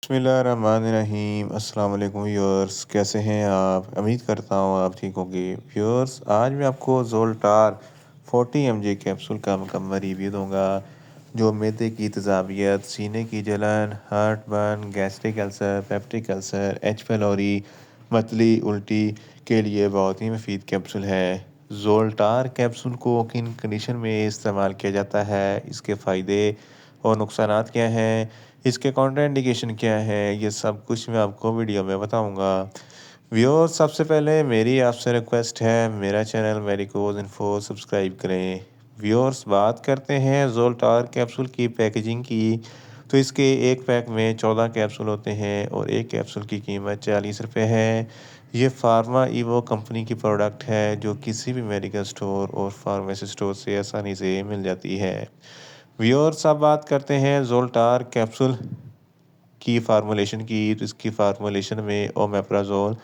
बिस्मिल्लाहिर्रहमानिर्रहीम। अस्सलाम वालेकुम व्यूअर्स, कैसे हैं आप? उम्मीद करता हूँ आप ठीक होंगे। व्यूअर्स, आज मैं आपको ज़ोल्टार 40 mg कैप्सूल का मुकम्मल रिव्यू दूंगा जो मैदे की तेज़ाबियत, सीने की जलन, heart burn, gastric ulcer, peptic ulcer, H pylori, मतली उल्टी के लिए बहुत ही मुफीद कैप्सूल है। ज़ोल्टार कैप्सूल को किन कंडीशन में इस्तेमाल किया जाता है, इसके फ़ायदे और नुकसानात क्या हैं, इसके काउंटर इंडिकेशन क्या है, ये सब कुछ मैं आपको वीडियो में बताऊंगा। व्यूअर्स, सबसे पहले मेरी आपसे रिक्वेस्ट है, मेरा चैनल मेडिकोज इन्फो सब्सक्राइब करें। व्यूअर्स, बात करते हैं ज़ोल्टार कैप्सूल की पैकेजिंग की। तो इसके एक पैक में 14 कैप्सूल होते हैं और एक कैप्सूल की कीमत 40 रुपये है। ये फार्मा इवो कंपनी की प्रोडक्ट है जो किसी भी मेडिकल स्टोर और फार्मेसी स्टोर से आसानी से मिल जाती है। व्यूअर्स, अब बात करते हैं ज़ोल्टार कैप्सूल की फार्मूलेशन की। तो इसकी फार्मूलेशन में ओमेप्राज़ोल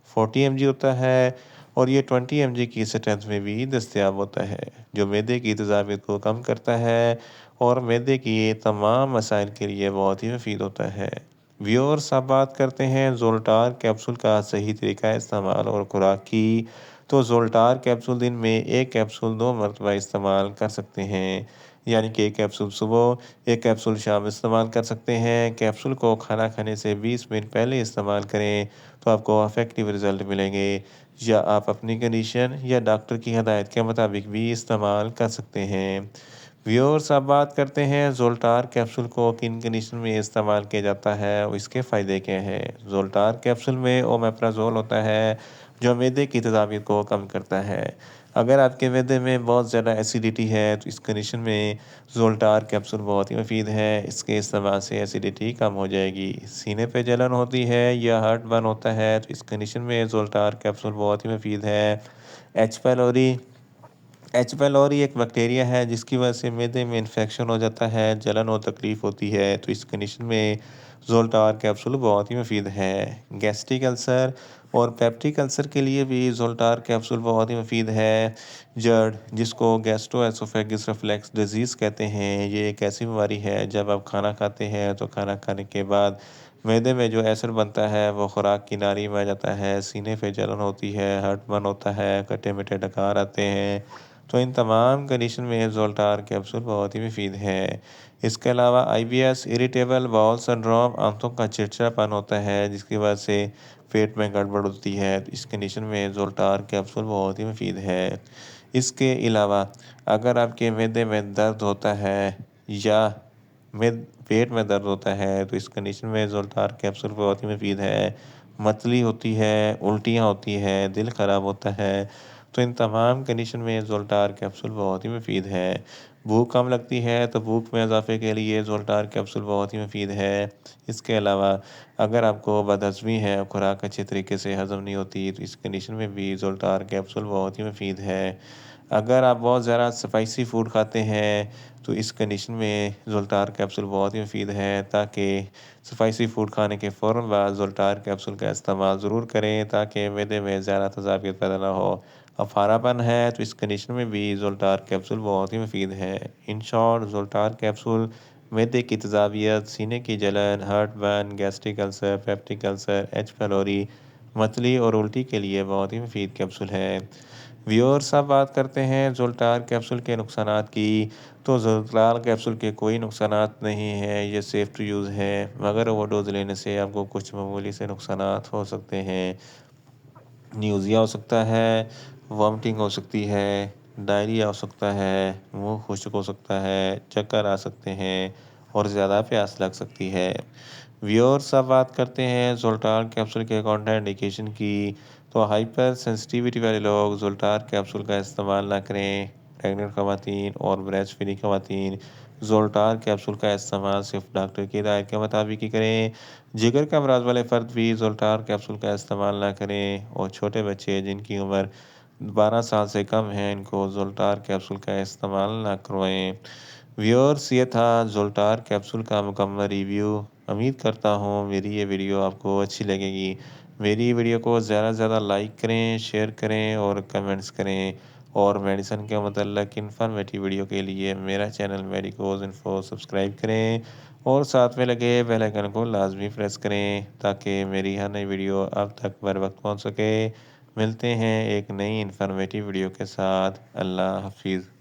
40 mg होता है और ये 20 mg की स्ट्रेंथ में भी दस्तयाब होता है, जो मैदे की तेज़ाबियत को कम करता है और मैदे की तमाम मसाइल के लिए बहुत ही मुफीद होता है। व्यूअर्स, अब बात करते हैं ज़ोल्टार कैप्सूल का सही तरीका इस्तेमाल और खुराक की। तो ज़ोल्टार कैप्सूल दिन में एक कैप्सूल 2 मरतबा इस्तेमाल कर सकते हैं, यानी कि एक कैप्सूल सुबह, एक कैप्सूल शाम इस्तेमाल कर सकते हैं। कैप्सूल को खाना खाने से 20 मिनट पहले इस्तेमाल करें तो आपको इफेक्टिव रिजल्ट मिलेंगे, या आप अपनी कंडीशन या डॉक्टर की हदायत के मुताबिक भी इस्तेमाल कर सकते हैं। व्यूअर्स, अब बात करते हैं ज़ोल्टार कैप्सूल को किन कंडीशन में इस्तेमाल किया जाता है और इसके फ़ायदे क्या हैं। ज़ोल्टार कैप्सूल में ओमेप्राज़ोल होता है जो मैदे की तेज़ाबियत को कम करता है। अगर आपके मैदे में बहुत ज़्यादा एसिडिटी है तो इस कंडीशन में ज़ोल्टार कैप्सूल बहुत ही मुफीद है। इसके इस्तेमाल से एसिडिटी कम हो जाएगी। सीने पे जलन होती है या हार्ट बर्न होता है तो इस कंडीशन में ज़ोल्टार कैप्सूल बहुत ही मुफीद है। एच पैलोरी एच पैलोरी एक बैक्टीरिया है जिसकी वजह से मैदे में इन्फेक्शन हो जाता है, जलन और तकलीफ होती है, तो इस कंडीशन में ज़ोल्टार कैप्सूल बहुत ही मुफीद है। गैस्ट्रिक अल्सर और पेप्टिक अल्सर के लिए भी ज़ोल्टार कैप्सूल बहुत ही मुफीद है। जड़, जिसको गैस्ट्रोएसोफेगस रिफ्लक्स डिजीज़ कहते हैं, ये एक ऐसी बीमारी है जब आप खाना खाते हैं तो खाना खाने के बाद मैदे में जो एसिड बनता है वो खुराक की नाली में आ जाता है, सीने पे जलन होती है, हार्ट बर्न होता है, खट्टे मीठे डकार आते हैं। तो इन तमाम कंडीशन में ज़ोल्टार कैप्सूल बहुत ही मुफीद है। इसके अलावा आईबीएस, इरिटेबल बाउल सिंड्रोम, आंतों का चिड़चिड़ापन होता है जिसकी वजह से पेट में गड़बड़ होती है, तो इस कंडीशन में ज़ोल्टार कैप्सूल बहुत ही मुफीद है। इसके अलावा अगर आपके मैदे में दर्द होता है या में पेट में दर्द होता है तो इस कंडीशन में ज़ोल्टार कैप्सूल बहुत ही मुफीद है। मतली होती है, उल्टियाँ होती है, दिल ख़राब होता है, तो इन तमाम कंडीशन में ज़ोल्टार कैप्सूल बहुत ही मुफीद है। भूख कम लगती है तो भूख में इजाफ़े के लिए ज़ोल्टार कैप्सूल बहुत ही मुफीद है। इसके अलावा अगर आपको बदहज़मी है, खुराक अच्छे तरीके से हज़म नहीं होती, तो इस कंडीशन में भी ज़ोल्टार कैप्सूल बहुत ही मुफीद है। अगर आप बहुत ज़्यादा स्पाइसी फ़ूड खाते हैं तो इस कंडीशन में ज़ोल्टार कैप्सूल बहुत ही मुफीद है, ताकि स्पाइसी फ़ूड खाने के फ़ौरन बाद ज़ोल्टार कैप्सूल का इस्तेमाल ज़रूर करें ताकि मैदे में ज़्यादा तेज़ाबियत पैदा ना हो। अफारापन है तो इस कंडीशन में भी ज़ोल्टार कैप्सूल बहुत ही मुफीद है। इन शॉर्ट, ज़ोल्टार कैप्सूल मैदे की तेज़ाबियत, सीने की जलन, heart burn, gastric ulcer, peptic ulcer, H pylori, मतली और उल्टी के लिए बहुत ही मुफीद कैप्सूल है। व्यूअर्स, अब बात करते हैं ज़ोल्टार कैप्सूल के नुकसानात की। तो ज़ोल्टार कैप्सूल के कोई नुकसानात नहीं हैं, ये सेफ़ टू यूज़ है, मगर ओवरडोज़ लेने से आपको कुछ मामूली से नुकसानात हो सकते हैं। न्यूज़िया हो सकता है, वॉमिटिंग हो सकती है, डायरिया हो सकता है, मुँह खुश्क हो सकता है, चक्कर आ सकते हैं और ज़्यादा प्यास लग सकती है। व्यूअर्स, अब बात करते हैं ज़ोल्टार कैप्सूल के कॉन्ट्राइंडिकेशन की। तो हाइपर सेंसिटिविटी वाले लोग ज़ोल्टार कैप्सूल का इस्तेमाल ना करें। प्रेग्नेंट ख़वातीन और ब्रेस्ट फीडिंग ख़वातीन ज़ोल्टार कैप्सूल का इस्तेमाल सिर्फ डॉक्टर की हिदायत के मुताबिक ही करें। जिगर का अमराज वाले फ़र्द भी ज़ोल्टार कैप्सूल का इस्तेमाल ना करें और छोटे बच्चे जिनकी उम्र 12 साल से कम है, इनको ज़ोल्टार कैप्सूल का इस्तेमाल ना करवाएं। व्यूअर्स, ये था ज़ोल्टार कैप्सूल का मुकम्मल रिव्यू। उम्मीद करता हूँ मेरी ये वीडियो आपको अच्छी लगेगी। मेरी वीडियो को ज़्यादा से ज़्यादा लाइक करें, शेयर करें और कमेंट्स करें, और मेडिसिन के मतलब इन्फॉर्मेटिव वीडियो के लिए मेरा चैनल मेडिकोज इन्फो सब्सक्राइब करें اور ساتھ میں لگے بیل آئیکن کو لازمی پریس کریں تاکہ میری ہر نئی ویڈیو اب تک بر وقت پہنچ سکے۔ ملتے ہیں ایک نئی انفارمیٹیو ویڈیو کے ساتھ۔ اللہ حافظ۔